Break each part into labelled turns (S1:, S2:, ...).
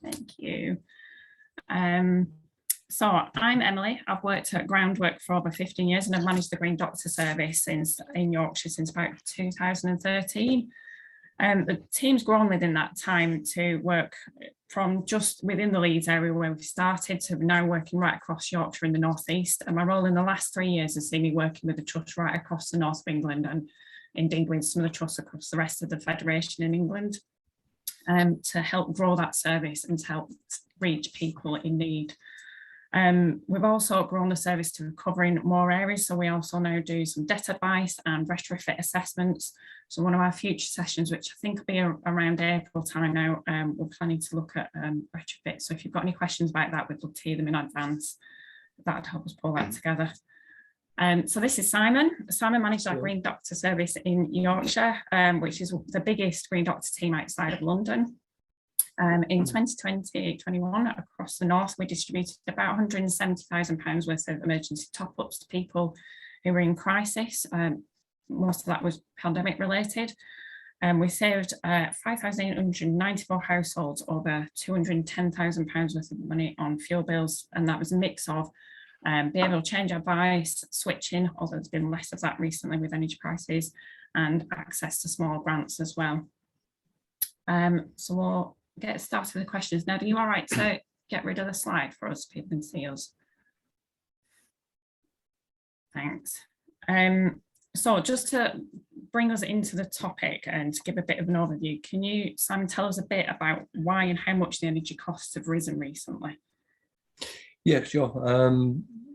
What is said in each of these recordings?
S1: Thank you. So I'm Emily. I've worked at Groundwork for over 15 years and I've managed the Green Doctor service in Yorkshire since about 2013. The team's grown within that time to work from just within the Leeds area where we started to now working right across Yorkshire in the North East. And my role in the last 3 years has seen me working with the trust right across the north of England and indeed with some of the trusts across the rest of the Federation in England to help grow that service and to help reach people in need. We've also grown the service to covering more areas. So we also now do some debt advice and retrofit assessments. So one of our future sessions, which I think will be around April time now, we're planning to look at retrofit. So if you've got any questions about that, we'd love to hear them in advance. That'd help us pull that together. So this is Simon. Simon managed our Green Doctor service in Yorkshire, which is the biggest Green Doctor team outside of London. In 2020-21 across the north, we distributed about £170,000 worth of emergency top-ups to people who were in crisis. Most of that was pandemic related. We saved 5,894 households over £210,000 worth of money on fuel bills, and that was a mix of behavioural change advice, switching, although there's been less of that recently with energy prices, and access to small grants as well. So we'll get started with the questions. Now, are you all right to get rid of the slide for us so people can see us? Thanks. So just to bring us into the topic and to give a bit of an overview, can you, Simon, tell us a bit about why and how much the energy costs have risen recently?
S2: Yeah, sure.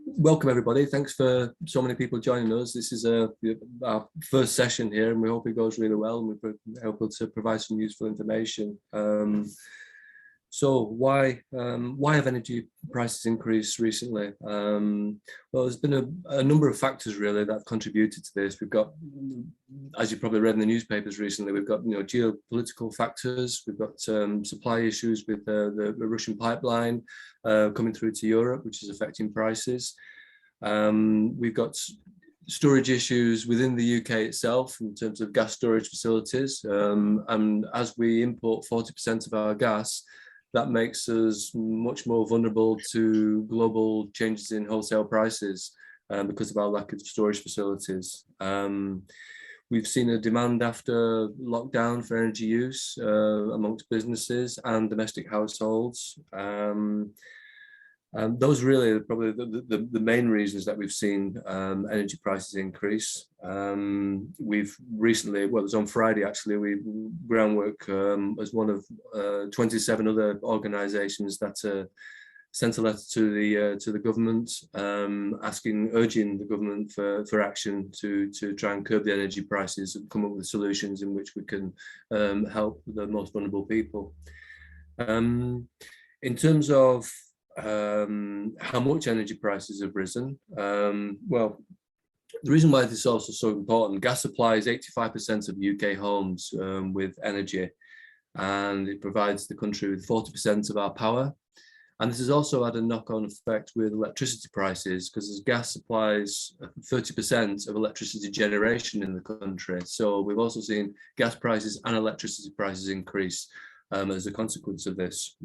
S2: Welcome everybody. Thanks for so many people joining us. This is our first session here, and we hope it goes really well and we're able to provide some useful information. So why have energy prices increased recently? Well, there's been a number of factors really that have contributed to this. We've got, as you probably read in the newspapers recently, we've got geopolitical factors. We've got supply issues with the Russian pipeline coming through to Europe, which is affecting prices. We've got storage issues within the UK itself in terms of gas storage facilities. And as we import 40% of our gas, that makes us much more vulnerable to global changes in wholesale prices because of our lack of storage facilities. We've seen a demand after lockdown for energy use amongst businesses and domestic households. Those really are probably the main reasons that we've seen energy prices increase. We've recently, well, it was on Friday actually, Groundwork as one of 27 other organisations that sent a letter to the government, urging the government for action to try and curb the energy prices and come up with solutions in which we can help the most vulnerable people. In terms of how much energy prices have risen, well, the reason why this is also so important, gas supplies 85% of UK homes with energy, and it provides the country with 40% of our power. And this has also had a knock-on effect with electricity prices, because as gas supplies 30% of electricity generation in the country. So we've also seen gas prices and electricity prices increase as a consequence of this.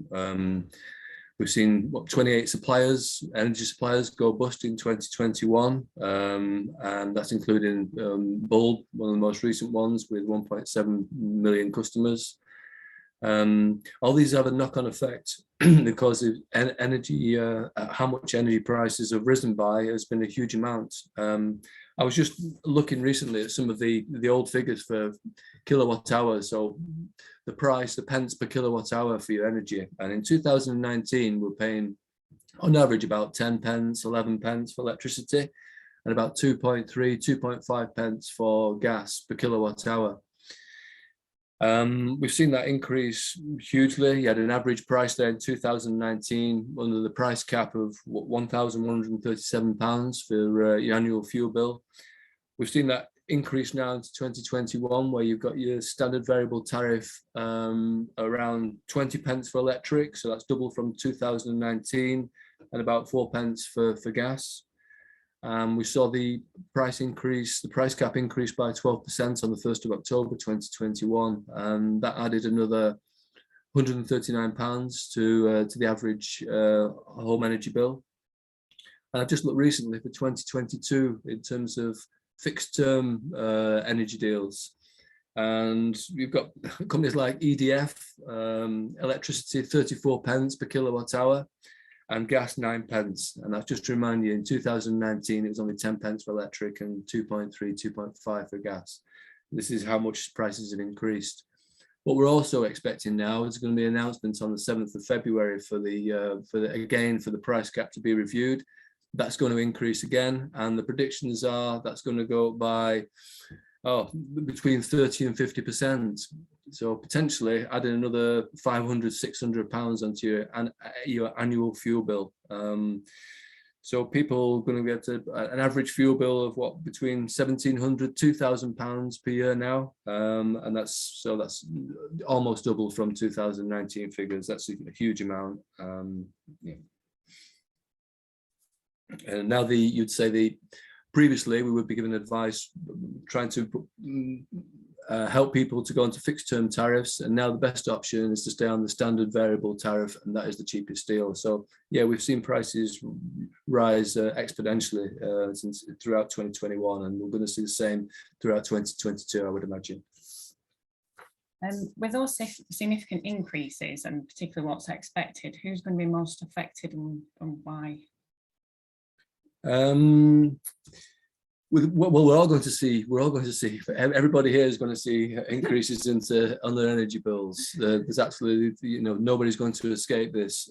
S2: We've seen 28 energy suppliers go bust in 2021, and that's including Bulb, one of the most recent ones with 1.7 million customers. All these have a knock-on effect because of energy, how much energy prices have risen by has been a huge amount. I was just looking recently at some of the old figures for kilowatt hours. So the pence per kilowatt hour for your energy. And in 2019, we're paying on average about 10 pence, 11 pence for electricity, and about 2.3, 2.5 pence for gas per kilowatt hour. We've seen that increase hugely. You had an average price there in 2019 under the price cap of £1,137 for your annual fuel bill. We've seen that increase now into 2021, where you've got your standard variable tariff around 20 pence for electric, so that's double from 2019, and about 4 pence for gas. We saw the price cap increase by 12% on the 1st of October 2021, and that added another £139 to the average home energy bill. And I've just looked recently for 2022 in terms of fixed term energy deals. And you've got companies like EDF, electricity 34 pence per kilowatt hour, and gas 9 pence. And that's just to remind you, in 2019, it was only 10 pence for electric and 2.3, 2.5 for gas. This is how much prices have increased. What we're also expecting now is going to be announcements on the 7th of February for the price cap to be reviewed. That's going to increase again, and the predictions are that's going to go up by between 30 and 50%. So potentially adding another 500, 600 pounds onto your annual fuel bill. So people are going to get an average fuel bill of what, between 1,700, 2,000 pounds per year now, and that's almost double from 2019 figures. That's a huge amount. Yeah. And now previously we would be given advice trying to help people to go into fixed term tariffs, and now the best option is to stay on the standard variable tariff, and that is the cheapest deal. So yeah, we've seen prices rise exponentially since throughout 2021, and we're going to see the same throughout 2022, I would imagine.
S1: With those significant increases, and particularly what's expected, who's going to be most affected and why?
S2: Well, we're all going to see. Everybody here is going to see increases on their energy bills. There's absolutely, nobody's going to escape this.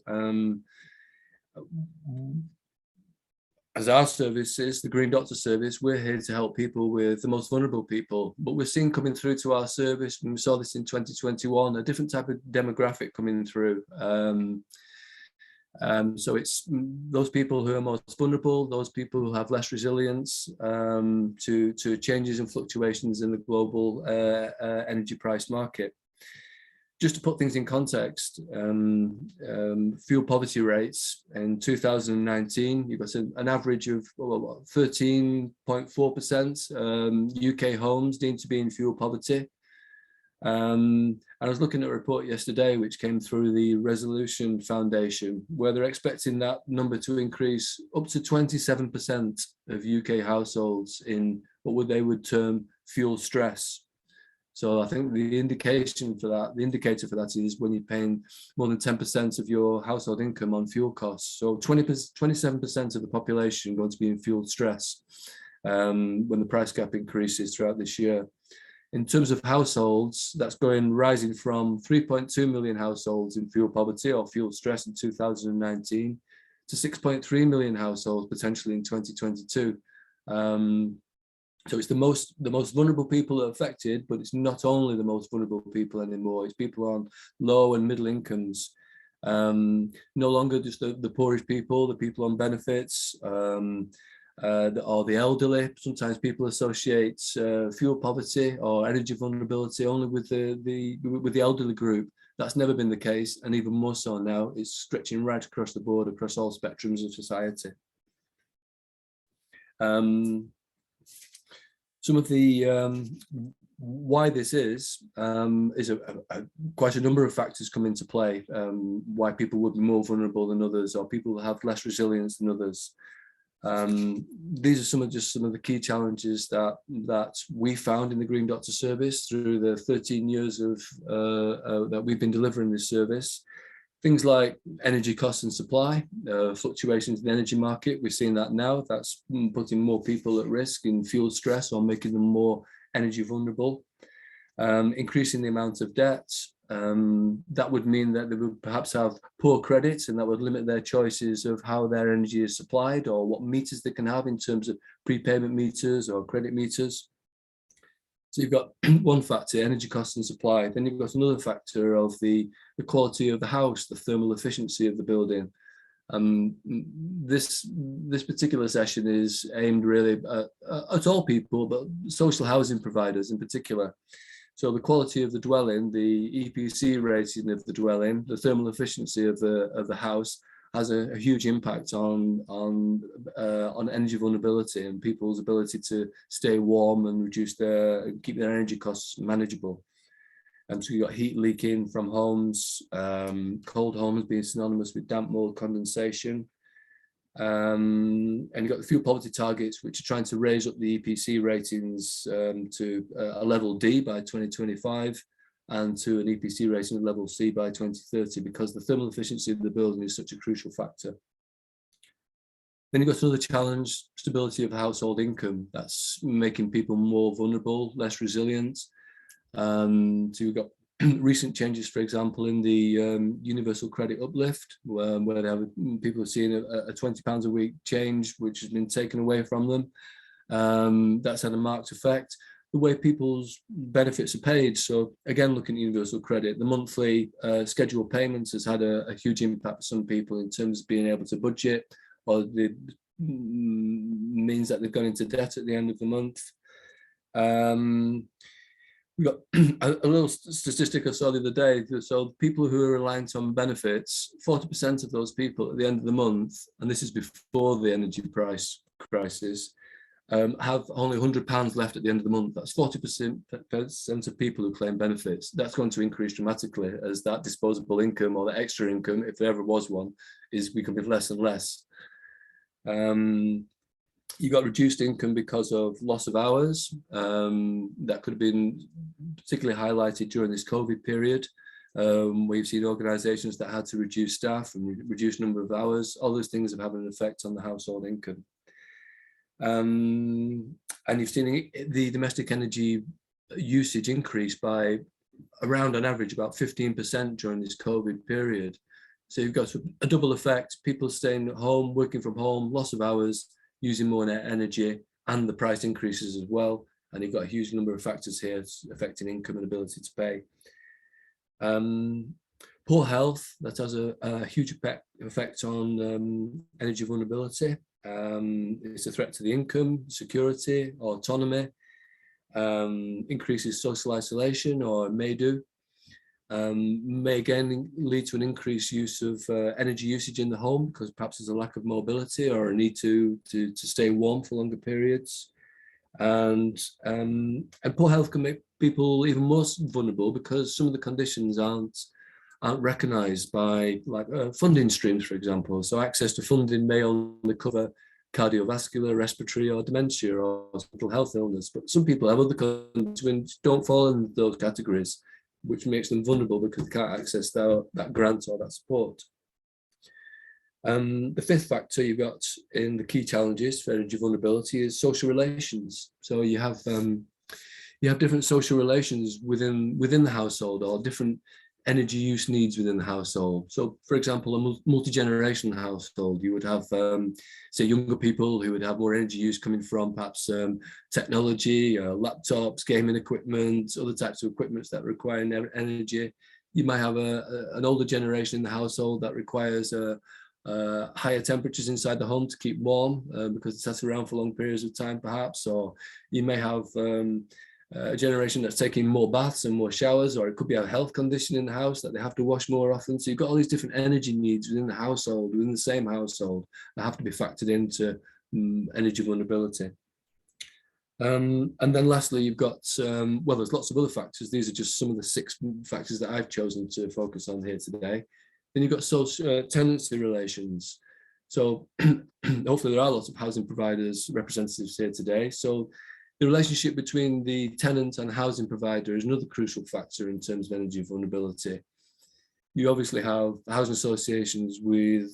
S2: As our service is the Green Doctor service, we're here to help people with the most vulnerable people. But we're seeing coming through to our service, and we saw this in 2021, a different type of demographic coming through. So it's those people who are most vulnerable, those people who have less resilience to changes and fluctuations in the global energy price market. Just to put things in context, fuel poverty rates in 2019, you've got an average of 13.4% UK homes deemed to be in fuel poverty. I was looking at a report yesterday which came through the Resolution Foundation, where they're expecting that number to increase up to 27% of UK households in what they would term fuel stress. So I think the indicator for that is when you're paying more than 10% of your household income on fuel costs. So 27% of the population are going to be in fuel stress when the price cap increases throughout this year. In terms of households, that's rising from 3.2 million households in fuel poverty or fuel stress in 2019 to 6.3 million households potentially in 2022. So it's the most vulnerable people are affected, but it's not only the most vulnerable people anymore. It's people on low and middle incomes. No longer just the poorest people, the people on benefits, or the elderly. Sometimes people associate fuel poverty or energy vulnerability only with the elderly group. That's never been the case, and even more so now. It's stretching right across the board, across all spectrums of society. Some of the why this is quite a number of factors come into play. Why people would be more vulnerable than others, or people have less resilience than others. These are some of the key challenges that we found in the Green Doctor service through the 13 years of that we've been delivering this service. Things like energy costs and supply, fluctuations in the energy market. We've seen that now. That's putting more people at risk in fuel stress or making them more energy vulnerable. Increasing the amount of debt. That would mean that they would perhaps have poor credit, and that would limit their choices of how their energy is supplied or what meters they can have in terms of prepayment meters or credit meters. So you've got one factor, energy costs and supply. Then you've got another factor of the quality of the house, the thermal efficiency of the building. This particular session is aimed really at all people, but social housing providers in particular. So the quality of the dwelling, the EPC rating of the dwelling, the thermal efficiency of the house has a huge impact on energy vulnerability and people's ability to stay warm and keep their energy costs manageable. So you've got heat leaking from homes, cold homes being synonymous with damp, mold, condensation. And you've got the fuel poverty targets, which are trying to raise up the EPC ratings to a level D by 2025 and to an EPC rating of level C by 2030, because the thermal efficiency of the building is such a crucial factor. Then you've got another challenge, stability of household income. That's making people more vulnerable, less resilient. So you've got recent changes, for example, in the universal credit uplift, where they have, people are seeing a £20 a week change, which has been taken away from them. That's had a marked effect. The way people's benefits are paid. So again, looking at universal credit, the monthly scheduled payments has had a huge impact for some people in terms of being able to budget, or the means that they've gone into debt at the end of the month. We've got a little statistic I saw the other day. So people who are reliant on benefits, 40% of those people at the end of the month, and this is before the energy price crisis, have only £100 left at the end of the month. That's 40% of people who claim benefits. That's going to increase dramatically as that disposable income, or the extra income, if there ever was one, is becoming less and less. You got reduced income because of loss of hours. That could have been particularly highlighted during this COVID period. We've seen organisations that had to reduce staff and reduce number of hours. All those things have had an effect on the household income. And you've seen the domestic energy usage increase by around, on average, about 15% during this COVID period. So you've got a double effect: people staying at home, working from home, loss of hours, using more energy, and the price increases as well. And you've got a huge number of factors here affecting income and ability to pay. Poor health, that has a huge effect on energy vulnerability. It's a threat to the income, security, autonomy, increases social isolation, or may do. May again lead to an increased use of energy usage in the home, because perhaps there's a lack of mobility or a need to stay warm for longer periods. And poor health can make people even more vulnerable, because some of the conditions aren't recognised by, like, funding streams, for example. So access to funding may only cover cardiovascular, respiratory, or dementia, or mental health illness. But some people have other conditions which don't fall in those categories, which makes them vulnerable because they can't access that grant or that support. The fifth factor you've got in the key challenges for energy vulnerability is social relations. So you have different social relations within the household, or different energy use needs within the household. So, for example, a multi-generational household, you would have, say, younger people who would have more energy use coming from perhaps technology, laptops, gaming equipment, other types of equipment that require energy. You might have an older generation in the household that requires higher temperatures inside the home to keep warm, because it's sat around for long periods of time, perhaps. Or you may have a generation that's taking more baths and more showers, or it could be a health condition in the house that they have to wash more often. So you've got all these different energy needs within the household, within the same household, that have to be factored into energy vulnerability. And then lastly, you've got, well, there's lots of other factors. These are just some of the 6 factors that I've chosen to focus on here today. Then you've got social tenancy relations. So hopefully there are lots of housing providers representatives here today. So the relationship between the tenant and housing provider is another crucial factor in terms of energy vulnerability. You obviously have housing associations with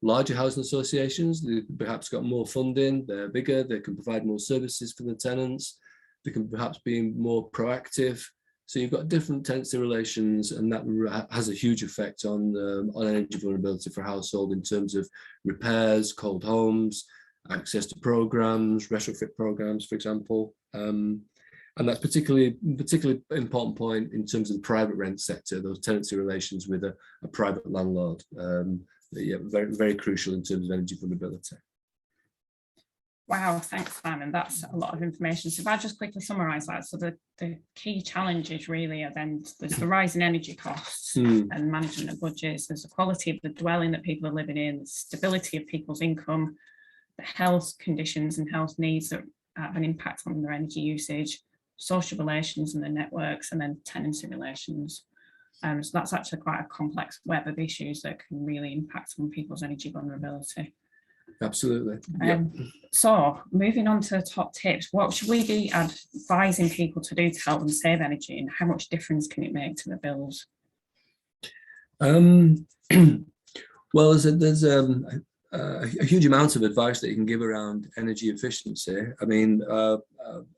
S2: larger housing associations. They've perhaps got more funding, they're bigger, they can provide more services for the tenants, they can perhaps be more proactive. So you've got different tenancy relations, and that has a huge effect on energy vulnerability for household in terms of repairs, cold homes, access to programs, retrofit programs, for example. And that's particularly important point in terms of the private rent sector, those tenancy relations with a private landlord. Yeah, very, very crucial in terms of energy vulnerability.
S1: Wow, thanks, Simon. That's a lot of information. So if I just quickly summarise that, so the key challenges really are then there's the rise in energy costs and management of budgets, there's the quality of the dwelling that people are living in, the stability of people's income, the health conditions and health needs that have an impact on their energy usage, social relations and the networks, and then tenancy relations. So that's actually quite a complex web of issues that can really impact on people's energy vulnerability.
S2: Absolutely.
S1: So moving on to top tips, what should we be advising people to do to help them save energy, and how much difference can it make to the bills?
S2: Well, there's a huge amount of advice that you can give around energy efficiency. I mean,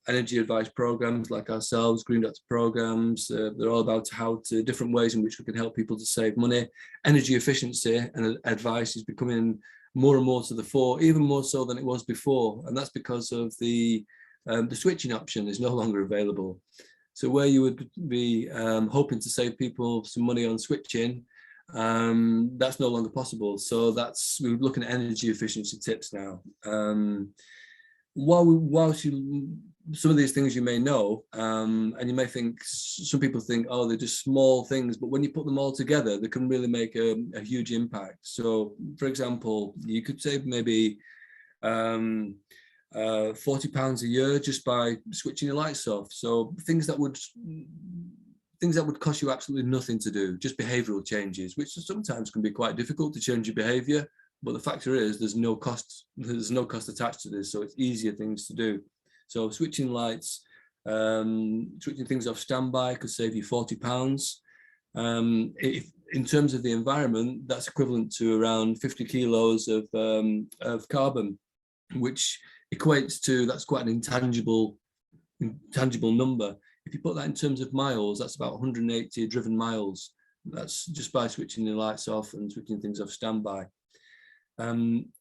S2: energy advice programs like ourselves, Green Doctor programs, they're all about different ways in which we can help people to save money. Energy efficiency and advice is becoming more and more to the fore, even more so than it was before. And that's because of the switching option is no longer available. So where you would be hoping to save people some money on switching, that's no longer possible. So we're looking at energy efficiency tips now. Some of these things you may know, and you may think, some people think, oh, they're just small things, but when you put them all together, they can really make a huge impact. So, for example, you could save maybe £40 a year just by switching your lights off. So things that would cost you absolutely nothing to do, just behavioural changes, which sometimes can be quite difficult to change your behaviour. But the factor is there's no cost attached to this, so it's easier things to do. So switching lights, switching things off standby could save you £40. If in terms of the environment, that's equivalent to around 50 kilos of carbon, which equates to, that's quite an intangible number. If you put that in terms of miles, that's about 180 driven miles. That's just by switching the lights off and switching things off standby. An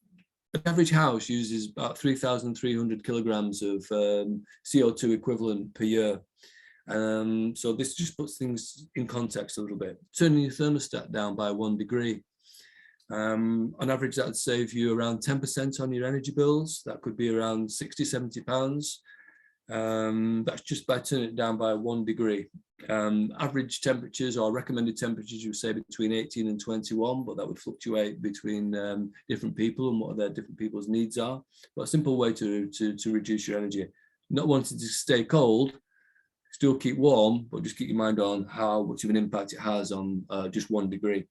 S2: average house uses about 3,300 kilograms of CO2 equivalent per year. So this just puts things in context a little bit. Turning your thermostat down by 1 degree. On average, that would save you around 10% on your energy bills. That could be around £60–70. That's just by turning it down by 1 degree. Average temperatures or recommended temperatures, you would say between 18 and 21, but that would fluctuate between different people and what their different people's needs are. But a simple way to reduce your energy, not wanting to stay cold, still keep warm, but just keep your mind on how much of an impact it has on just 1 degree.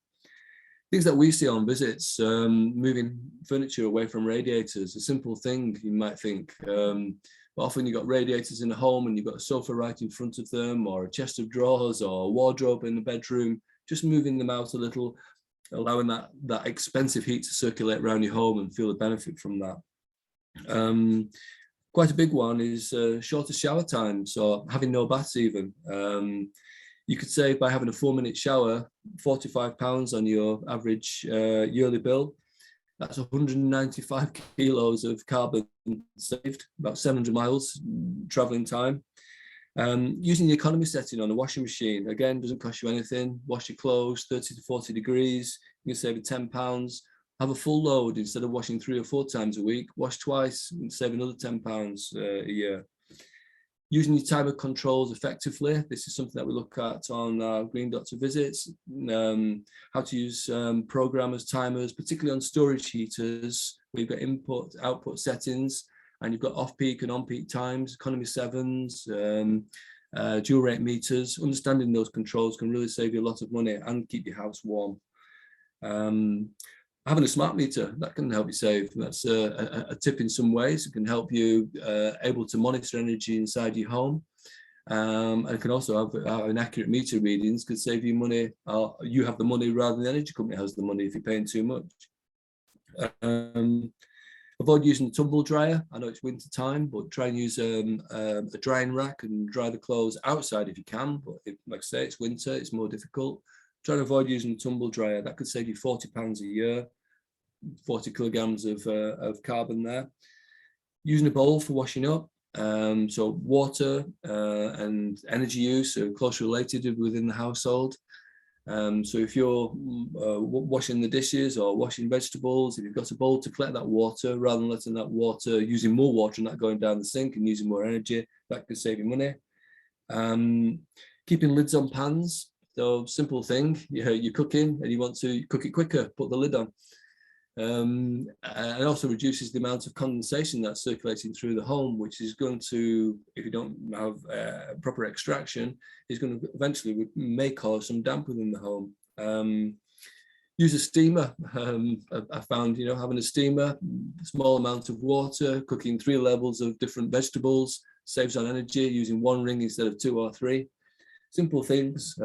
S2: Things that we see on visits, moving furniture away from radiators, a simple thing you might think. But often you've got radiators in the home and you've got a sofa right in front of them, or a chest of drawers, or a wardrobe in the bedroom. Just moving them out a little, allowing that expensive heat to circulate around your home and feel the benefit from that. Quite a big one is shorter shower times, or having no baths even. You could save by having a 4-minute shower, £45 on your average yearly bill. That's 195 kilos of carbon saved, about 700 miles traveling time. Using the economy setting on a washing machine, again, doesn't cost you anything. Wash your clothes 30 to 40 degrees, you can save £10. Have a full load instead of washing 3 or 4 times a week. Wash twice and save another £10 a year. Using your timer controls effectively. This is something that we look at on our Green Doctor visits. How to use programmers, timers, particularly on storage heaters, where you've got input, output settings, and you've got off-peak and on-peak times, economy 7s, dual rate meters. Understanding those controls can really save you a lot of money and keep your house warm. Having a smart meter, that can help you save. That's a tip in some ways. It can help you able to monitor energy inside your home. And it can also have an accurate meter readings, could save you money. You have the money rather than the energy company has the money if you're paying too much. Avoid using a tumble dryer. I know it's winter time, but try and use a drying rack and dry the clothes outside if you can. But like I say, it's winter, it's more difficult. Try and avoid using a tumble dryer. That could save you £40 a year. 40 kilograms of carbon there. Using a bowl for washing up, so water and energy use are closely related within the household. So if you're washing the dishes or washing vegetables, if you've got a bowl to collect that water, rather than letting that water, using more water and that going down the sink and using more energy, that could save you money. Keeping lids on pans, so simple thing, you're cooking and you want to cook it quicker, put the lid on. and also reduces the amount of condensation that's circulating through the home, which is going to, if you don't have proper extraction, is going to eventually may cause some damp within the home. Use a steamer. I found, having a steamer, small amount of water, cooking 3 levels of different vegetables, saves on energy, using 1 ring instead of 2 or 3. Simple things.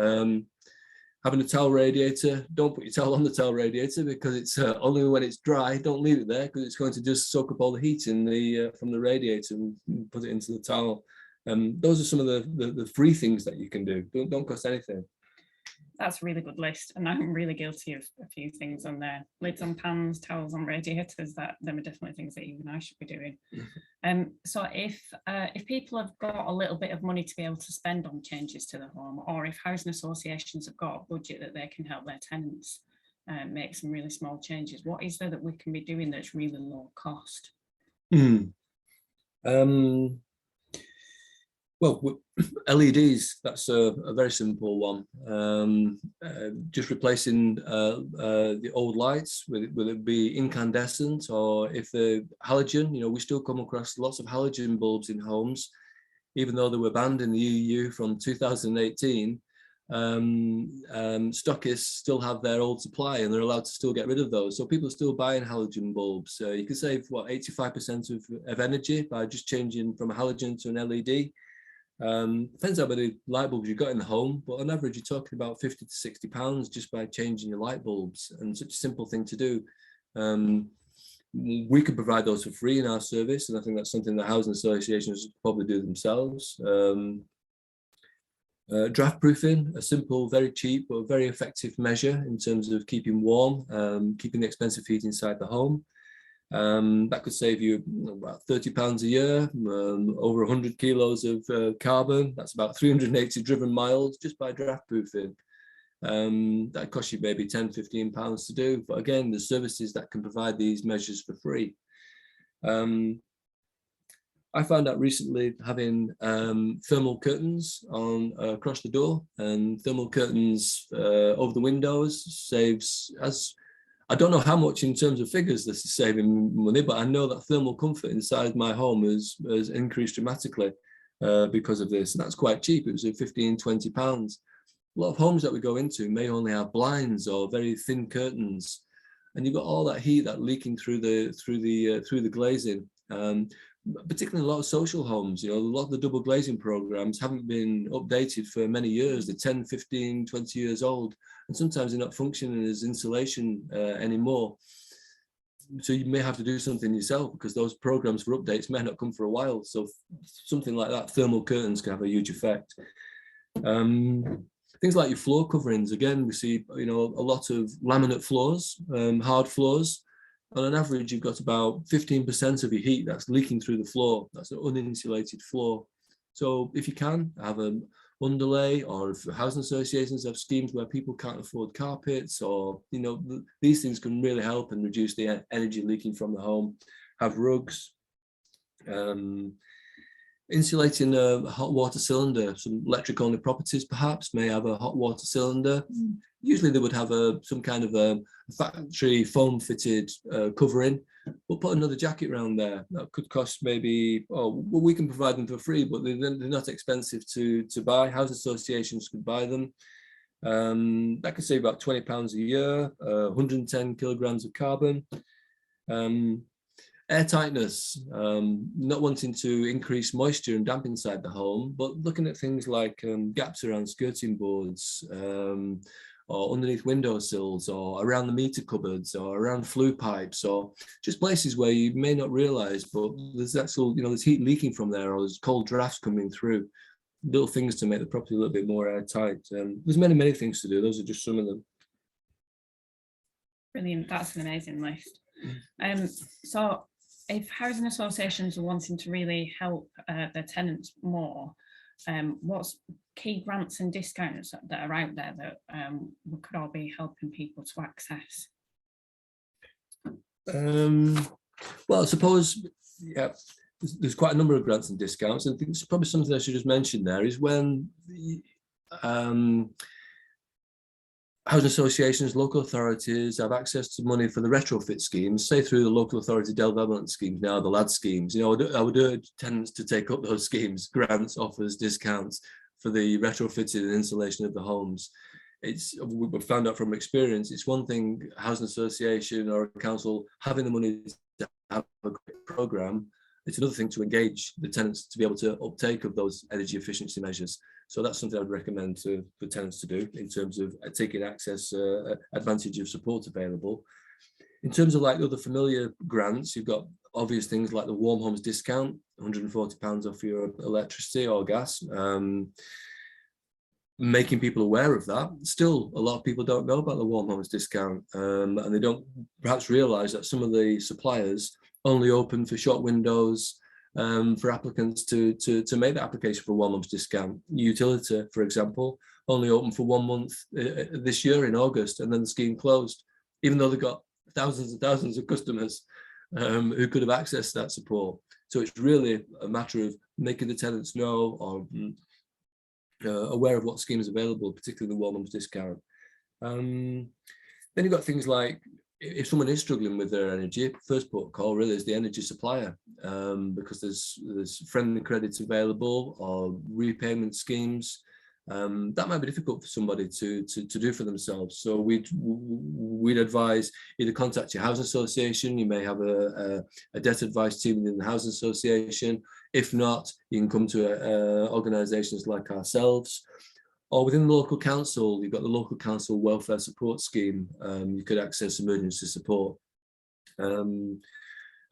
S2: Having a towel radiator, don't put your towel on the towel radiator because it's only when it's dry. Don't leave it there because it's going to just soak up all the heat in the from the radiator and put it into the towel. Those are some of the free things that you can do. Don't cost anything.
S1: That's a really good list, and I'm really guilty of a few things on there. Lids on pans, towels on radiators. Them are definitely things that even I should be doing. So if people have got a little bit of money to be able to spend on changes to the home, or if housing associations have got a budget that they can help their tenants make some really small changes, what is there that we can be doing that's really low cost?
S2: Well, LEDs, that's a very simple one. Just replacing the old lights, will it be incandescent, or if the halogen, we still come across lots of halogen bulbs in homes, even though they were banned in the EU from 2018. Stockists still have their old supply and they're allowed to still get rid of those. So people are still buying halogen bulbs. You can save, 85% of energy by just changing from a halogen to an LED. Depends how many light bulbs you've got in the home, but on average you're talking about 50 to 60 pounds just by changing your light bulbs, and such a simple thing to do. We could provide those for free in our service, and I think that's something that housing associations probably do themselves. Draft proofing, a simple, very cheap but very effective measure in terms of keeping warm, keeping the expensive heat inside the home. That could save you about £30 a year, over 100 kilos of carbon. That's about 380 driven miles just by draft proofing. That costs you maybe £10–15 to do. But again, there's services that can provide these measures for free. I found out recently having thermal curtains on across the door, and thermal curtains over the windows saves, as I don't know how much in terms of figures this is saving money, but I know that thermal comfort inside my home has increased dramatically because of this. And that's quite cheap. It was £15–20. A lot of homes that we go into may only have blinds or very thin curtains, and you've got all that heat that leaking through the glazing. Particularly a lot of social homes, a lot of the double glazing programs haven't been updated for many years. They're 10, 15, 20 years old, and sometimes they're not functioning as insulation anymore. So you may have to do something yourself because those programs for updates may not come for a while. So something like that, thermal curtains can have a huge effect. Things like your floor coverings, again, we see a lot of laminate floors, hard floors. On an average, you've got about 15% of your heat that's leaking through the floor. That's an uninsulated floor. So if you can have an underlay, or if housing associations have schemes where people can't afford carpets, or these things can really help and reduce the energy leaking from the home. Have rugs. Insulating a hot water cylinder. Some electric only properties perhaps may have a hot water cylinder. Usually they would have some kind of a factory foam fitted covering, but put another jacket around there. That could cost maybe, we can provide them for free, but they're not expensive to buy. Housing associations could buy them. That could save about £20 a year, 110 kilograms of carbon. Air tightness, not wanting to increase moisture and damp inside the home, but looking at things like gaps around skirting boards, or underneath windowsills, or around the meter cupboards, or around flue pipes, or just places where you may not realise, but there's there's heat leaking from there, or there's cold drafts coming through. Little things to make the property a little bit more airtight. There's many things to do. Those are just some of them.
S1: Brilliant. That's an amazing list. So if housing associations are wanting to really help their tenants more, what's key grants and discounts that are out there that we could all be helping people to access?
S2: Well, I suppose, there's quite a number of grants and discounts. And I think it's probably something I should just mention there is when housing associations, local authorities have access to money for the retrofit schemes, say through the local authority development schemes now, the LAD schemes. You know, I would urge tenants to take up those schemes, grants, offers, discounts for the retrofitting and installation of the homes. We've found out from experience, it's one thing, housing association or a council having the money to have a great programme. It's another thing to engage the tenants to be able to uptake of those energy efficiency measures. So that's something I'd recommend for tenants to do in terms of taking access, advantage of support available. In terms of like other familiar grants, you've got obvious things like the Warm Homes discount, £140 off your electricity or gas. Making people aware of that. Still, a lot of people don't know about the Warm Homes discount, and they don't perhaps realise that some of the suppliers only open for short windows for applicants to make the application for Warm Homes discount. Utility, for example, only open for 1 month this year in August, and then the scheme closed, even though they've got thousands and thousands of customers who could have accessed that support. So it's really a matter of making the tenants know or aware of what scheme is available, particularly the Warm Homes discount. Then you've got things like, if someone is struggling with their energy, first port of call really is the energy supplier, because there's friendly credits available or repayment schemes. That might be difficult for somebody to do for themselves. So we'd advise either contact your housing association. You may have a debt advice team within the housing association. If not, you can come to organisations like ourselves, or within the local council. You've got the local council welfare support scheme. You could access emergency support. A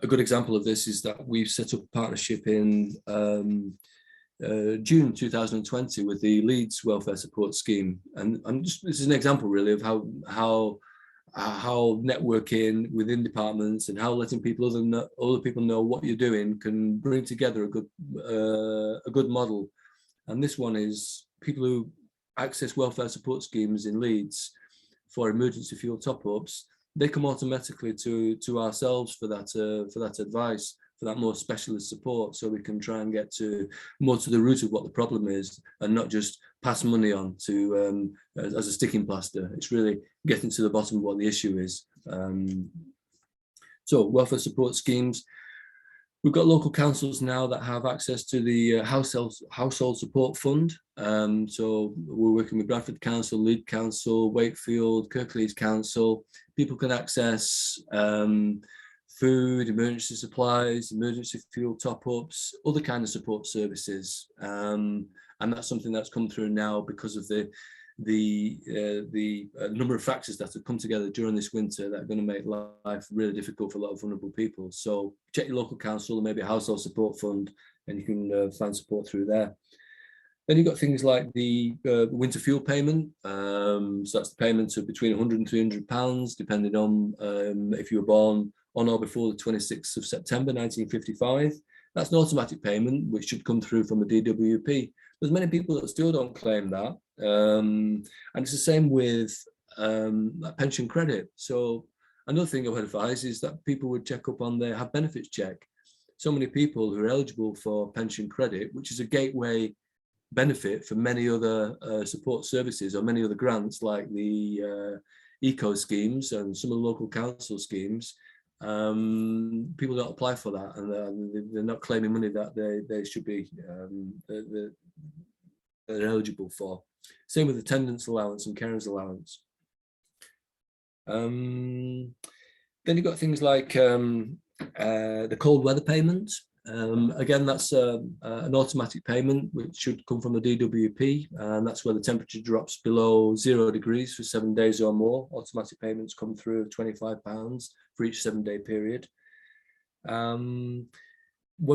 S2: good example of this is that we've set up a partnership in June 2020 with the Leeds welfare support scheme, and this is an example really of how networking within departments and how letting other people know what you're doing can bring together a good model. And this one is people who access welfare support schemes in Leeds for emergency fuel top-ups. They come automatically to ourselves for that advice, for that more specialist support, so we can try and get more to the root of what the problem is, and not just pass money on to as a sticking plaster. It's really getting to the bottom of what the issue is. So welfare support schemes. We've got local councils now that have access to the household support fund. So we're working with Bradford Council, Leeds Council, Wakefield, Kirklees Council. People can access food, emergency supplies, emergency fuel top-ups, other kind of support services. And that's something that's come through now because of the number of factors that have come together during this winter that are going to make life really difficult for a lot of vulnerable people. So check your local council or maybe a household support fund, and you can find support through there. Then you've got things like the winter fuel payment. So that's the payment of between £100 and £300, depending on if you were born on or before the 26th of September 1955. That's an automatic payment which should come through from the DWP. There's many people that still don't claim that. And it's the same with pension credit. So another thing I would advise is that people would check up on their have benefits check. So many people who are eligible for pension credit, which is a gateway benefit for many other support services or many other grants like the eco schemes and some of the local council schemes. People don't apply for that, and they're not claiming money that they should be they're eligible for. Same with the tenants allowance and carers allowance. Then you've got things like the cold weather payment. Again, that's an automatic payment which should come from the DWP, and that's where the temperature drops below 0 degrees for 7 days or more. Automatic payments come through of £25 for each 7-day period. When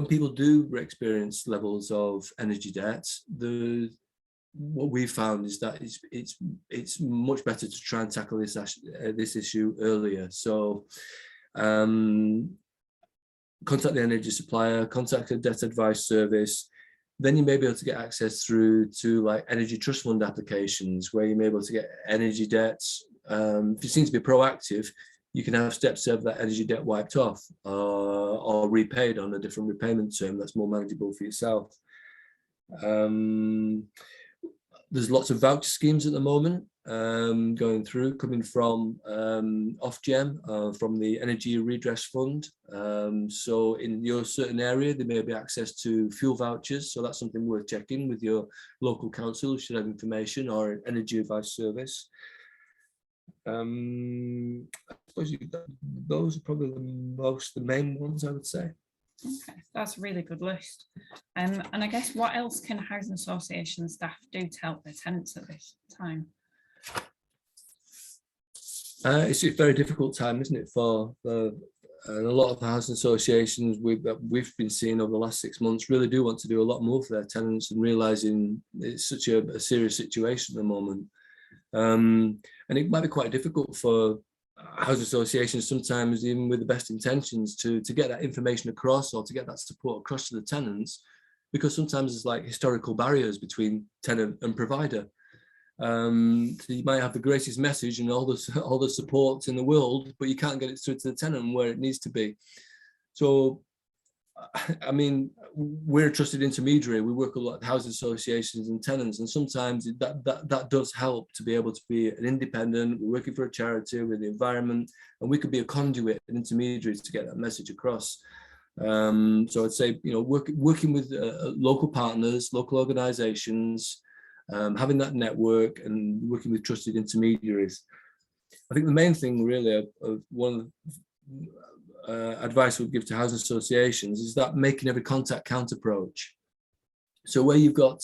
S2: people do experience levels of energy debt, what we've found is that it's much better to try and tackle this issue earlier. So contact the energy supplier, contact a debt advice service. Then you may be able to get access through to like energy trust fund applications, where you may be able to get energy debts. If you seem to be proactive, you can have steps to have that energy debt wiped off or repaid on a different repayment term that's more manageable for yourself. There's lots of voucher schemes at the moment going through, coming from Ofgem, from the Energy Redress Fund. So in your certain area, there may be access to fuel vouchers. So that's something worth checking with your local council, who should have information, or an energy advice service. I suppose those are probably the main ones, I would say.
S1: Okay, that's a really good list. And I guess what else can housing association staff do to help their tenants at this time?
S2: It's a very difficult time, isn't it, for a lot of the housing associations we've been seeing over the last 6 months really do want to do a lot more for their tenants, and realising it's such a serious situation at the moment. And it might be quite difficult for housing associations sometimes, even with the best intentions, to get that information across, or to get that support across to the tenants, because sometimes there's like historical barriers between tenant and provider. So you might have the greatest message and all the support in the world, but you can't get it through to the tenant where it needs to be. So I mean, we're a trusted intermediary. We work a lot with housing associations and tenants, and sometimes that does help to be able to be an independent. We're working for a charity with the environment, and we could be a conduit, an intermediary, to get that message across. So I'd say, you know, working with local partners, local organisations, having that network, and working with trusted intermediaries. I think the main thing really of one of advice we'd give to housing associations is that making every contact count approach. So where you've got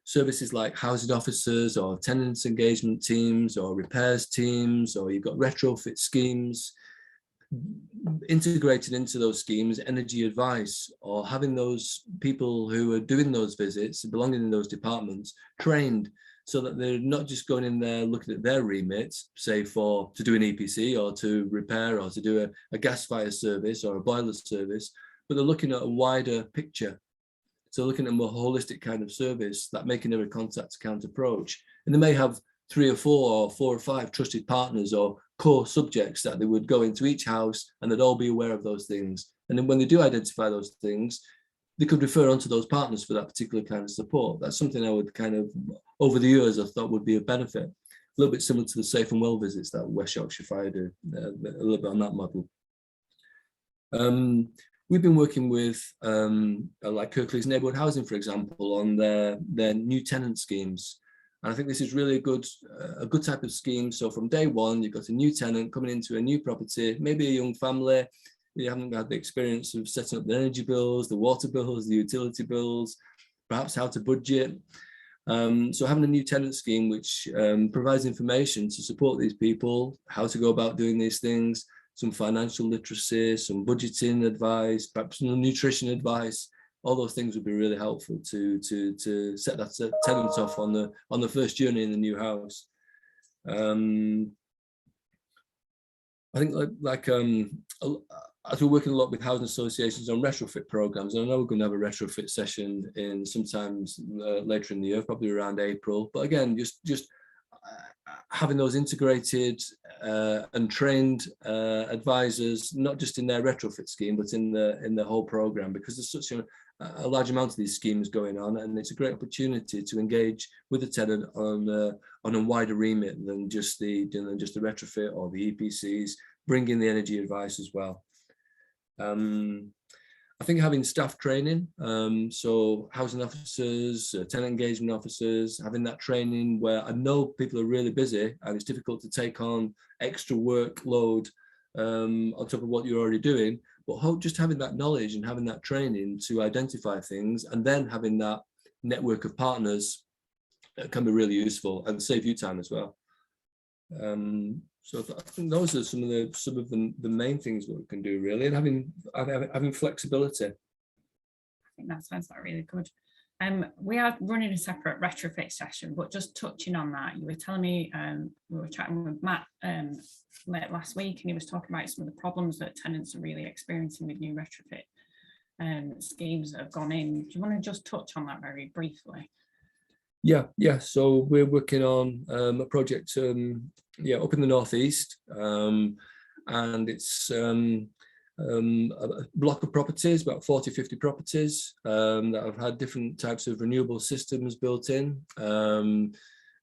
S2: services like housing officers, or tenants engagement teams, or repairs teams, or you've got retrofit schemes, integrated into those schemes energy advice, or having those people who are doing those visits, belonging in those departments, trained, so that they're not just going in there looking at their remit, say to do an EPC, or to repair, or to do a gas fire service or a boiler service, but they're looking at a wider picture. So looking at a more holistic kind of service, that making every contact count approach. And they may have 3 or 4 or 4 or 5 trusted partners or core subjects that they would go into each house, and they'd all be aware of those things. And then when they do identify those things, they could refer on to those partners for that particular kind of support. That's something I would kind of, over the years, I thought would be a benefit. A little bit similar to the safe and well visits that West Yorkshire Fire do, a little bit on that model. We've been working with like Kirklees Neighbourhood Housing, for example, on their new tenant schemes. And I think this is really a good type of scheme. So from day one, you've got a new tenant coming into a new property, maybe a young family. You haven't had the experience of setting up the energy bills, the water bills, the utility bills, perhaps how to budget. So having a new tenant scheme which provides information to support these people, how to go about doing these things, some financial literacy, some budgeting advice, perhaps some nutrition advice. All those things would be really helpful to set that tenant off on the first journey in the new house. I think as we're working a lot with housing associations on retrofit programs, and I know we're going to have a retrofit session in sometimes later in the year, probably around April. But again, just having those integrated and trained advisors, not just in their retrofit scheme, but in the whole program, because there's such a large amount of these schemes going on, and it's a great opportunity to engage with the tenant on a wider remit than just the retrofit or the EPCs, bring in the energy advice as well. I think having staff training, so housing officers, tenant engagement officers, having that training where I know people are really busy and it's difficult to take on extra workload on top of what you're already doing, but just having that knowledge and having that training to identify things, and then having that network of partners can be really useful and save you time as well. So I think those are some of the main things that we can do, really, and having flexibility.
S1: I think that sounds like really good. We are running a separate retrofit session, but just touching on that, you were telling me, we were chatting with Matt late last week, and he was talking about some of the problems that tenants are really experiencing with new retrofit schemes that have gone in. Do you want to just touch on that very briefly?
S2: Yeah. So we're working on a project, up in the northeast, and it's a block of properties, about 40, 50 properties that have had different types of renewable systems built in.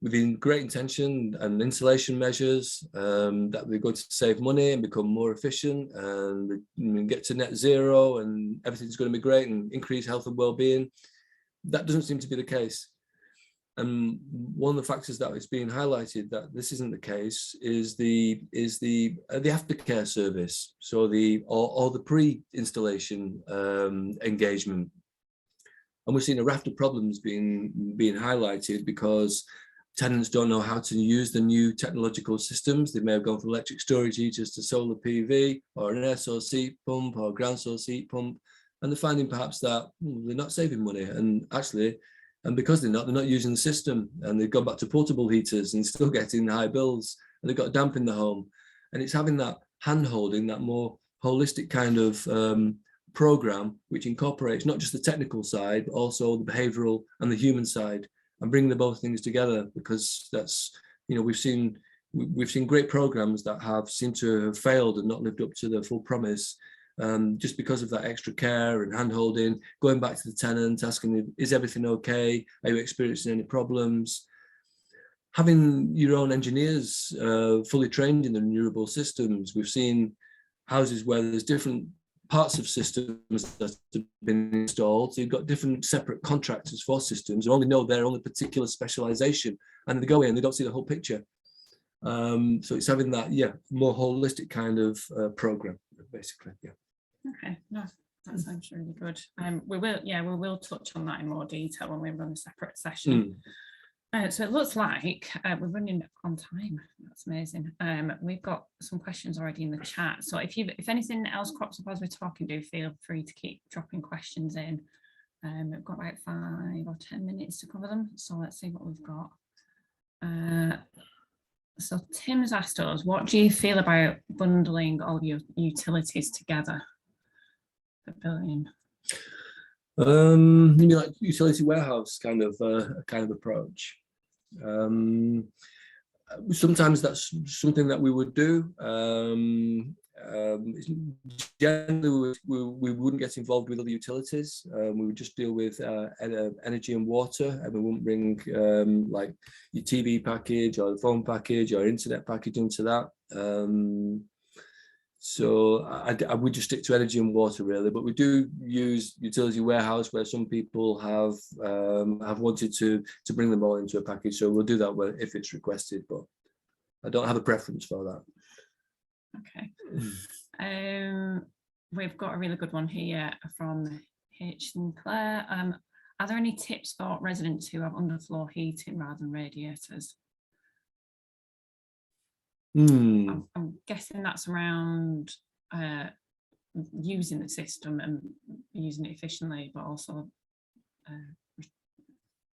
S2: Within great intention and insulation measures that we're going to save money and become more efficient and get to net zero and everything's going to be great and increase health and well-being. That doesn't seem to be the case. And one of the factors that is being highlighted that this isn't the case is the aftercare service, so or the pre-installation engagement. And we've seen a raft of problems being highlighted because tenants don't know how to use the new technological systems. They may have gone from electric storage heaters to solar PV or an air source heat pump or ground source heat pump, and they're finding perhaps that they're not saving money, and actually. And because they're not using the system, and they've gone back to portable heaters and still getting high bills, and they've got damp in the home. And it's having that hand-holding, that more holistic kind of program, which incorporates not just the technical side, but also the behavioral and the human side, and bring the both things together. Because that's, we've seen great programs that have seemed to have failed and not lived up to their full promise. Just because of that extra care and hand-holding, going back to the tenant, asking, is everything okay? Are you experiencing any problems? Having your own engineers fully trained in the renewable systems. We've seen houses where there's different parts of systems that have been installed. So you've got different separate contractors for systems who only know their own particular specialization, and they go in, they don't see the whole picture. So it's having that, more holistic kind of program, basically,
S1: Okay, no, that sounds really good. We will touch on that in more detail when we run a separate session. So it looks like we're running on time. That's amazing. We've got some questions already in the chat. So if anything else crops up as we're talking, do feel free to keep dropping questions in. We've got about 5 or 10 minutes to cover them. So let's see what we've got. So Tim's asked us, what do you feel about bundling all your utilities together? The billion.
S2: You mean like utility warehouse kind of approach? Sometimes that's something that we would do. Generally, we wouldn't get involved with other utilities. We would just deal with energy and water, and we wouldn't bring like your TV package or the phone package or internet package into that. So I would just stick to energy and water really, but we do use utility warehouse where some people have wanted to bring them all into a package. So we'll do that if it's requested, but I don't have a preference for that.
S1: Okay. We've got a really good one here from H. Sinclair. Are there any tips for residents who have underfloor heating rather than radiators? I'm guessing that's around using the system and using it efficiently, but also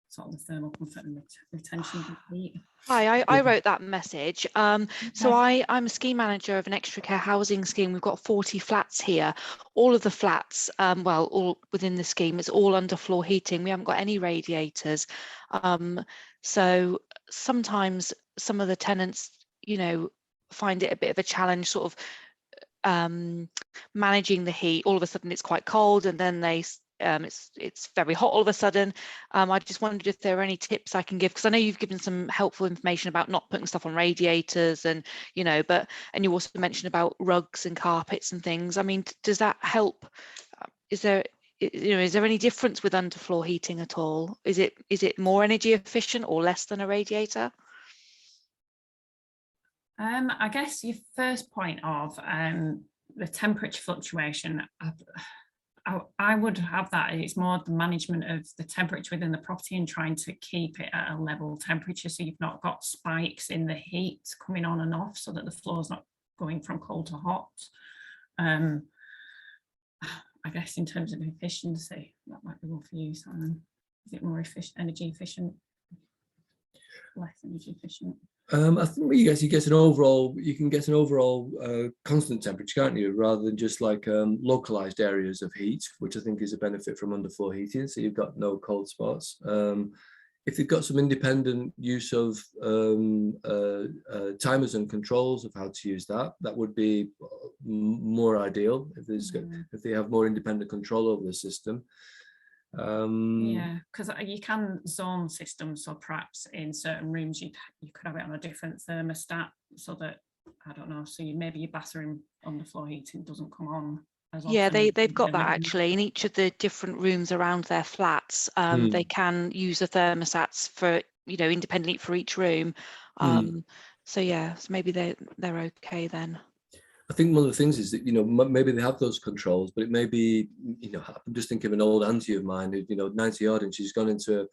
S1: sort of the thermal comfort and retention of heat.
S3: Hi, I wrote that message. So I'm a scheme manager of an extra care housing scheme. We've got 40 flats here. All of the flats, all within the scheme, it's all underfloor heating. We haven't got any radiators. So sometimes some of the tenants, find it a bit of a challenge, sort of managing the heat. All of a sudden it's quite cold, and then it's very hot all of a sudden. I just wondered if there are any tips I can give, because I know you've given some helpful information about not putting stuff on radiators, and and you also mentioned about rugs and carpets and things. I mean, does that help? Is there any difference with underfloor heating at all? Is it more energy efficient or less than a radiator?
S1: I guess your first point of the temperature fluctuation, I would have that. It's more the management of the temperature within the property and trying to keep it at a level temperature, so you've not got spikes in the heat coming on and off, so that the floor's not going from cold to hot. I guess in terms of efficiency, that might be one for you, Simon. Is it more energy efficient? Less energy efficient?
S2: I think you get an overall constant temperature, can't you, rather than just like localized areas of heat, which I think is a benefit from underfloor heating. So you've got no cold spots. if they've got some independent use of timers and controls of how to use that, that would be more ideal if if they have more independent control over the system.
S1: Yeah, because you can zone systems, so perhaps in certain rooms you could have it on a different thermostat, so that, I don't know, so maybe your bathroom underfloor heating doesn't come on as often.
S3: Yeah, they've got that actually in each of the different rooms around their flats. They can use the thermostats for, you know, independently for each room. So yeah, so maybe they're okay then.
S2: I think one of the things is that, you know, maybe they have those controls, but it may be, you know, I'm just thinking of an old auntie of mine who, you know, 90 odd, and she's gone into,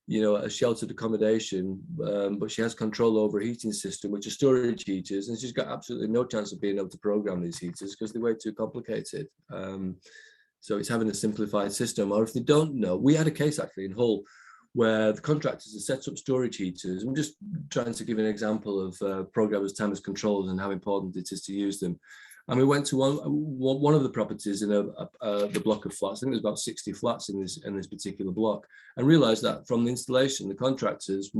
S2: you know, a sheltered accommodation, but she has control over a heating system, which are storage heaters, and she's got absolutely no chance of being able to program these heaters because they're way too complicated. So it's having a simplified system. Or if they don't know, we had a case actually in Hull where the contractors have set up storage heaters. I'm just trying to give an example of programmers, timers, controls, and how important it is to use them. And we went to one of the properties in the block of flats. I think there's about 60 flats in this particular block, and realised that from the installation, the contractors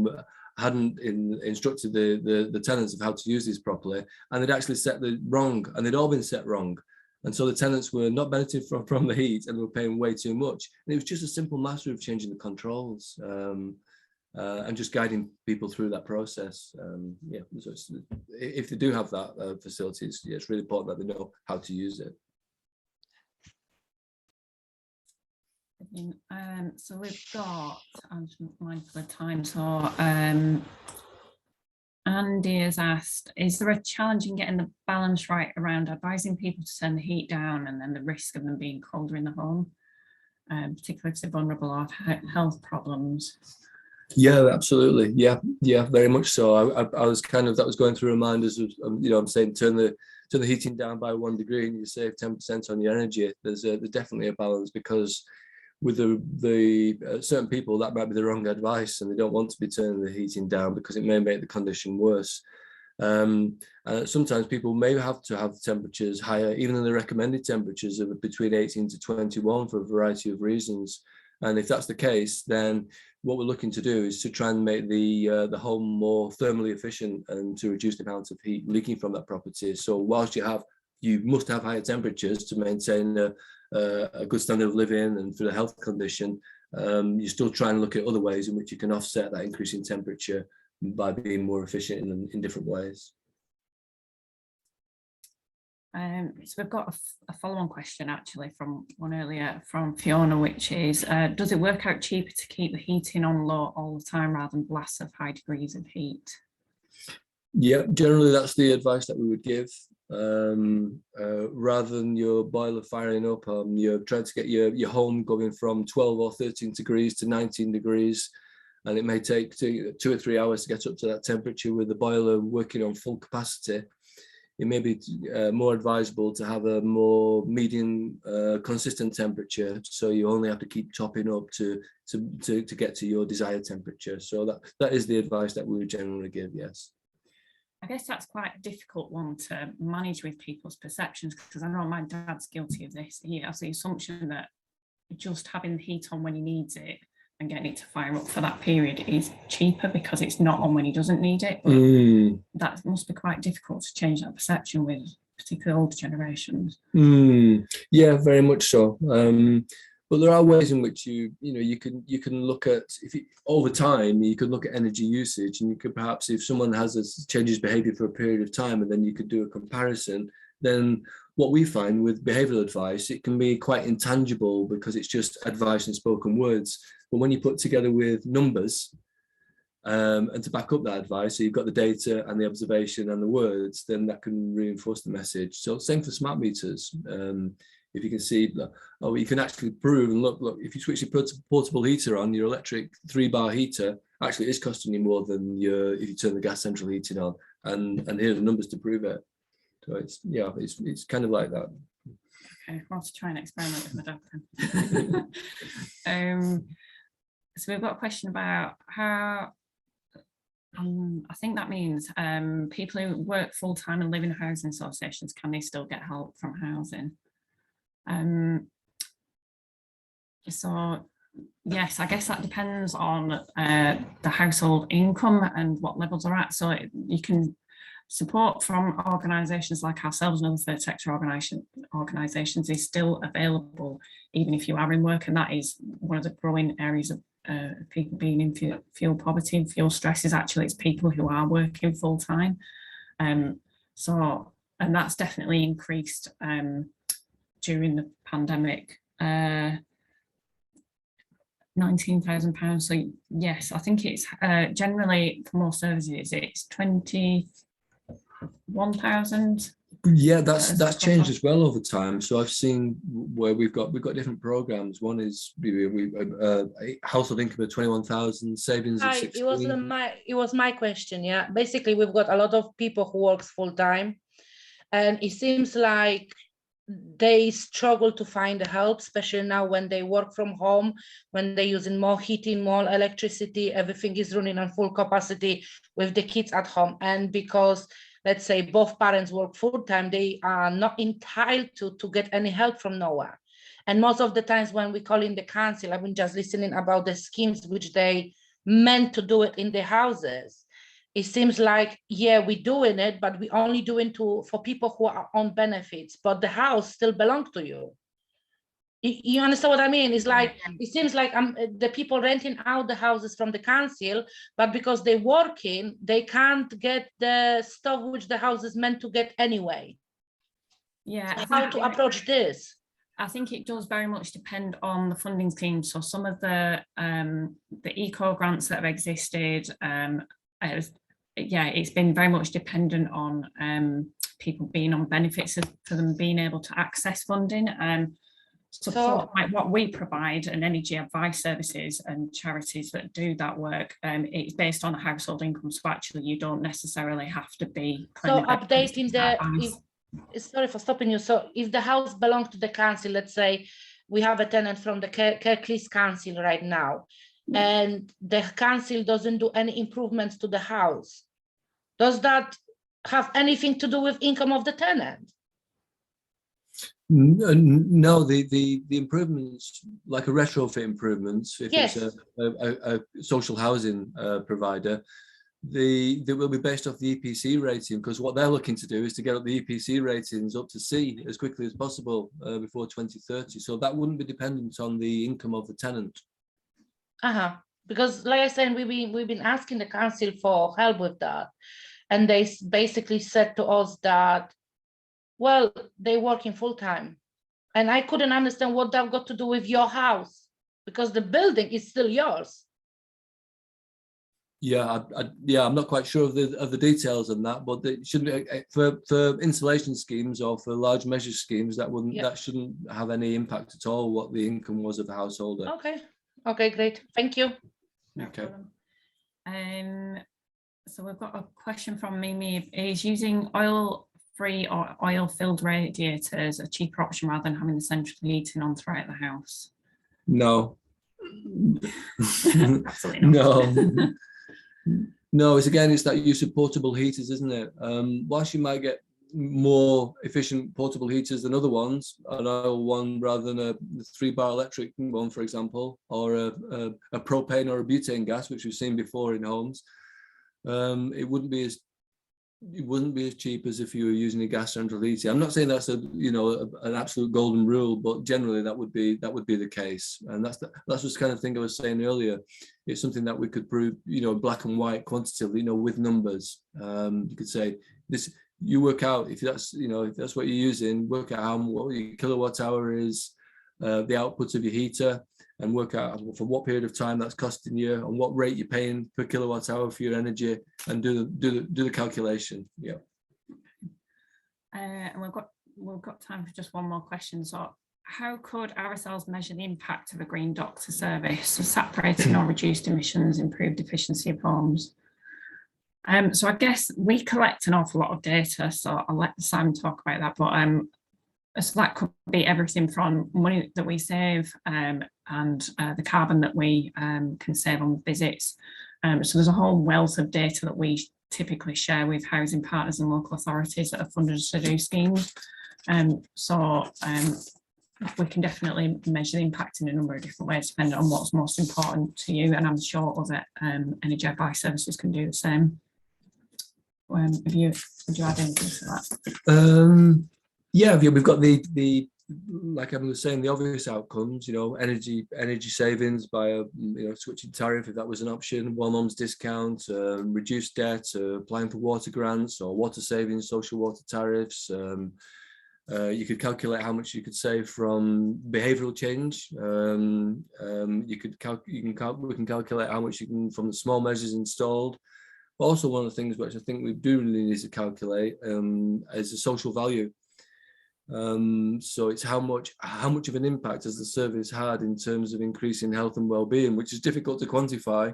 S2: hadn't instructed the tenants of how to use these properly, and they'd actually set the wrong, and they'd all been set wrong. And so the tenants were not benefiting from the heat, and they were paying way too much. And it was just a simple matter of changing the controls and just guiding people through that process. Yeah, so if they do have that facilities, yeah, it's really important that they know how to use it.
S1: So we've got, I'm mindful of time, so Andy has asked, is there a challenge in getting the balance right around advising people to turn the heat down and then the risk of them being colder in the home, particularly if they're vulnerable or have health problems?
S2: Yeah, absolutely. Yeah, very much so. I was kind of, that was going through reminders of, you know, I'm saying turn the heating down by 1 degree and you save 10% on your energy. There's definitely a balance, because with the certain people, that might be the wrong advice, and they don't want to be turning the heating down because it may make the condition worse. Sometimes people may have to have temperatures higher, even than the recommended temperatures of between 18 to 21 for a variety of reasons. And if that's the case, then what we're looking to do is to try and make the home more thermally efficient and to reduce the amount of heat leaking from that property. So whilst you must have higher temperatures to maintain a good standard of living and for the health condition, you still try and look at other ways in which you can offset that increase in temperature by being more efficient in different ways.
S1: So we've got a follow-on question actually from one earlier from Fiona, which is, does it work out cheaper to keep the heating on low all the time rather than blasts of high degrees of heat?
S2: Yeah, generally that's the advice that we would give. Rather than your boiler firing up, you're trying to get your home going from 12 or 13 degrees to 19 degrees, and it may take 2 or 3 hours to get up to that temperature with the boiler working on full capacity. It may be more advisable to have a more medium, consistent temperature, so you only have to keep topping up to get to your desired temperature. So that is the advice that we would generally give, yes.
S1: I guess that's quite a difficult one to manage with people's perceptions, because I know my dad's guilty of this. He has the assumption that just having the heat on when he needs it and getting it to fire up for that period is cheaper because it's not on when he doesn't need it. That must be quite difficult to change that perception with particularly older generations.
S2: Yeah, very much so. But there are ways in which you can look at, over time you could look at energy usage, and you could perhaps, if someone changes behavior for a period of time, and then you could do a comparison. Then what we find with behavioral advice, it can be quite intangible because it's just advice and spoken words. But when you put together with numbers and to back up that advice, so you've got the data and the observation and the words, then that can reinforce the message. So same for smart meters. If you can see, you can actually prove and look, if you switch your portable heater on, your electric 3-bar heater actually is costing you more than if you turn the gas central heating on, and here are the numbers to prove it. So it's kind of like that.
S1: Okay, I'll have to try and experiment with my dad then. So we've got a question about how, I think that means people who work full-time and live in housing associations, can they still get help from housing? So Yes, I guess that depends on the household income and what levels are at. So you can support from organisations like ourselves and other third sector organisations is still available, even if you are in work. And that is one of the growing areas of people being in fuel poverty and fuel stress is actually it's people who are working full time. So, and that's definitely increased during the pandemic. £19,000. So yes, I think it's generally for more services, it's 21,000.
S2: Yeah, that's changed as well over time. So I've seen where we've got different programs. One is household income of 21,000, savings of 16.
S4: It was my question. Yeah, basically we've got a lot of people who works full time, and it seems like they struggle to find the help, especially now when they work from home, when they're using more heating, more electricity, everything is running on full capacity with the kids at home. And because, let's say, both parents work full time, they are not entitled to get any help from nowhere. And most of the times when we call in the council, I've been just listening about the schemes which they meant to do it in the houses. It seems like, yeah, we're doing it, but we only doing for people who are on benefits, but the house still belongs to you. You understand what I mean? It's like, it seems like the people renting out the houses from the council, but because they're working, they can't get the stuff which the house is meant to get anyway.
S1: Yeah.
S4: So how to approach this?
S1: I think it does very much depend on the funding scheme. So some of the eco grants that have existed, it's been very much dependent on people being on benefits for them being able to access funding. So like what we provide and energy advice services and charities that do that work, it's based on a household income. So actually you don't necessarily have to be.
S4: So updating sorry for stopping you. So if the house belongs to the council, let's say we have a tenant from the Kirklees Council right now, and the council doesn't do any improvements to the house, does that have anything to do with income of the tenant?
S2: No, the improvements, like a retrofit improvements, if
S4: yes.
S2: It's a social housing provider, they will be based off the EPC rating, because what they're looking to do is to get up the EPC ratings up to C as quickly as possible before 2030. So that wouldn't be dependent on the income of the tenant.
S4: Because like I said, we've been asking the council for help with that, and they basically said to us that, well, they're working full time, and I couldn't understand what that got to do with your house, because the building is still yours.
S2: Yeah, I'm not quite sure of the details on that, but it shouldn't for insulation schemes or for large measure schemes that shouldn't have any impact at all what the income was of the householder.
S4: Okay, great, thank you.
S2: Okay.
S1: So we've got a question from Mimi. Is using oil-free or oil-filled radiators a cheaper option rather than having the central heating on throughout the house?
S2: No.
S1: Absolutely not.
S2: No. No, it's that use of portable heaters, isn't it? Whilst you might get more efficient portable heaters than other ones, an oil one rather than a 3-bar electric one, for example, or a propane or a butane gas, which we've seen before in homes, it wouldn't be as cheap as if you were using a gas central heating. I'm not saying that's an absolute golden rule, but generally that would be the case. And that's the kind of thing I was saying earlier. It's something that we could prove, black and white, quantitatively, with numbers. You could say this. You work out if that's what you're using. Work out what your kilowatt hour is, the output of your heater, and work out for what period of time that's costing you and what rate you're paying per kilowatt hour for your energy, and do the calculation. Yeah.
S1: And we've got time for just one more question. So, how could RSLs measure the impact of a green doctor service? So separating or reduced emissions, improved efficiency of homes. So I guess we collect an awful lot of data. So I'll let Simon talk about that. But so that could be everything from money that we save and the carbon that we can save on visits. So there's a whole wealth of data that we typically share with housing partners and local authorities that are funded to do schemes. So we can definitely measure the impact in a number of different ways, depending on what's most important to you. And I'm sure other energy advice services can do the same. Would you add anything to that?
S2: Yeah, we've got the like I was saying, the obvious outcomes, you know, energy savings by you know, switching tariff if that was an option, one month's discount, reduced debt, applying for water grants or water savings, social water tariffs. You could calculate how much you could save from behavioural change. We can calculate how much you can from the small measures installed. Also, one of the things which I think we do really need to calculate is the social value. So it's how much of an impact has the service had in terms of increasing health and well-being, which is difficult to quantify,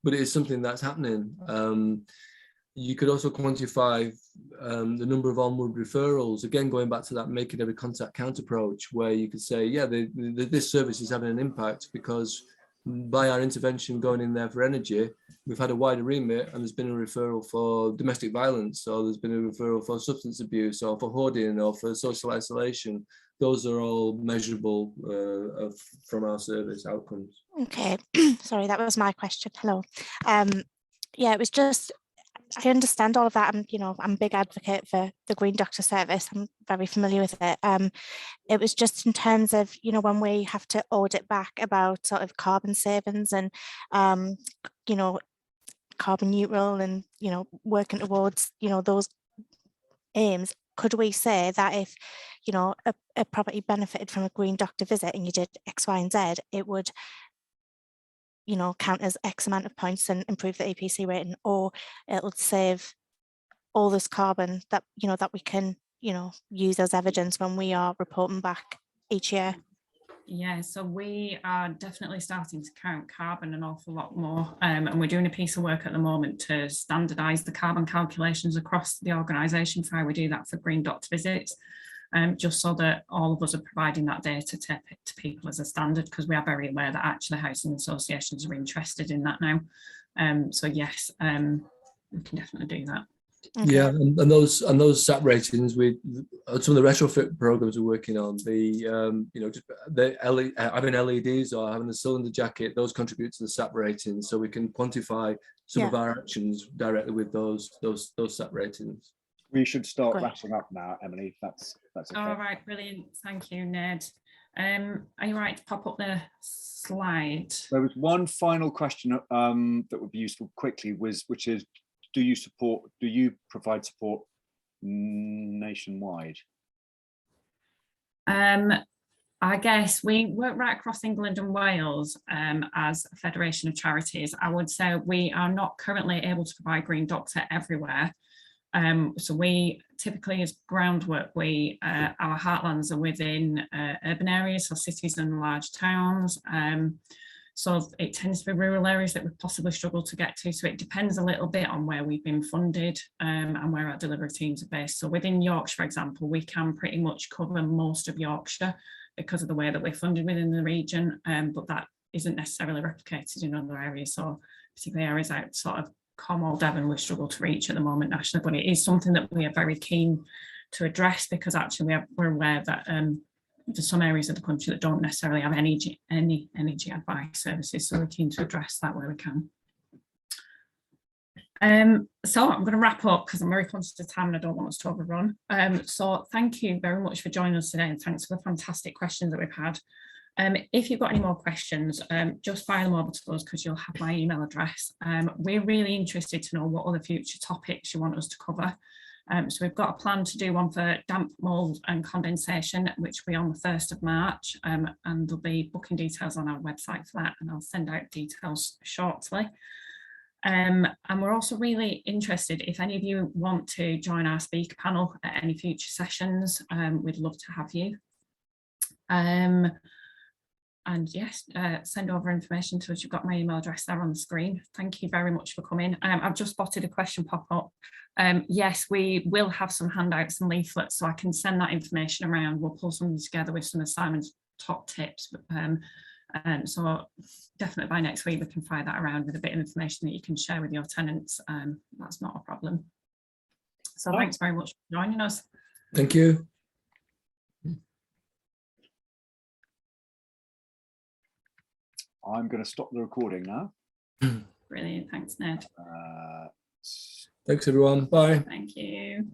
S2: but it is something that's happening. You could also quantify the number of onward referrals, again going back to that making every contact count approach, where you could say, yeah, this service is having an impact because by our intervention going in there for energy, we've had a wider remit, and there's been a referral for domestic violence, or there's been a referral for substance abuse, or for hoarding, or for social isolation. Those are all measurable from our service outcomes.
S5: Okay, sorry, that was my question. Hello. Yeah, it was just, I understand all of that. I'm a big advocate for the Green Doctor service. I'm very familiar with it. It was just in terms of, when we have to audit back about sort of carbon savings and, carbon neutral and, working towards, those aims. Could we say that if, a property benefited from a Green Doctor visit and you did X, Y, and Z, it would, count as X amount of points and improve the APC rating, or it'll save all this carbon that, that we can, use as evidence when we are reporting back each year?
S1: Yeah, so we are definitely starting to count carbon an awful lot more, and we're doing a piece of work at the moment to standardise the carbon calculations across the organisation for how we do that for Green Doctor visits, just so that all of us are providing that data to people as a standard, because we are very aware that actually housing associations are interested in that now. So yes, we can definitely do that.
S5: Okay.
S2: Yeah, and those SAP ratings, some of the retrofit programs we're working on, having LEDs or having the cylinder jacket, those contribute to the SAP ratings, so we can quantify some of our actions directly with those SAP ratings.
S6: We should start
S5: Great.
S6: wrapping up now, Emily, if that's okay.
S1: All right, brilliant. Thank you, Ned. Are you right to pop up the slide?
S6: There was one final question that would be useful quickly, which is, do you provide support nationwide?
S1: I guess we work right across England and Wales as a federation of charities. I would say we are not currently able to provide Green Doctor everywhere. So we typically, as groundwork, our heartlands are within urban areas, so cities and large towns. So it tends to be rural areas that we possibly struggle to get to. So it depends a little bit on where we've been funded and where our delivery teams are based. So within Yorkshire, for example, we can pretty much cover most of Yorkshire because of the way that we're funded within the region, but that isn't necessarily replicated in other areas. So particularly areas out sort of Cornwall, Devon, we struggle to reach at the moment nationally, but it is something that we are very keen to address, because actually we're aware that there's some areas of the country that don't necessarily have any energy advice services, so we're keen to address that where we can. So I'm going to wrap up because I'm very conscious of time and I don't want us to overrun. So thank you very much for joining us today, and thanks for the fantastic questions that we've had. If you've got any more questions, just fire them over to us because you'll have my email address. We're really interested to know what other future topics you want us to cover. So we've got a plan to do one for damp, mould and condensation, which will be on the 1st of March, and there'll be booking details on our website for that, and I'll send out details shortly. And we're also really interested, if any of you want to join our speaker panel at any future sessions, we'd love to have you. And yes, send over information to us. You've got my email address there on the screen. Thank you very much for coming. I've just spotted a question pop up. Yes, we will have some handouts and leaflets, so I can send that information around. We'll pull something together with some of Simon's top tips. So definitely by next week, we can fire that around with a bit of information that you can share with your tenants. That's not a problem. So thanks very much for joining us.
S2: Thank you.
S6: I'm going to stop the recording now.
S1: Brilliant. Thanks, Ned.
S2: Thanks, everyone. Bye.
S1: Thank you.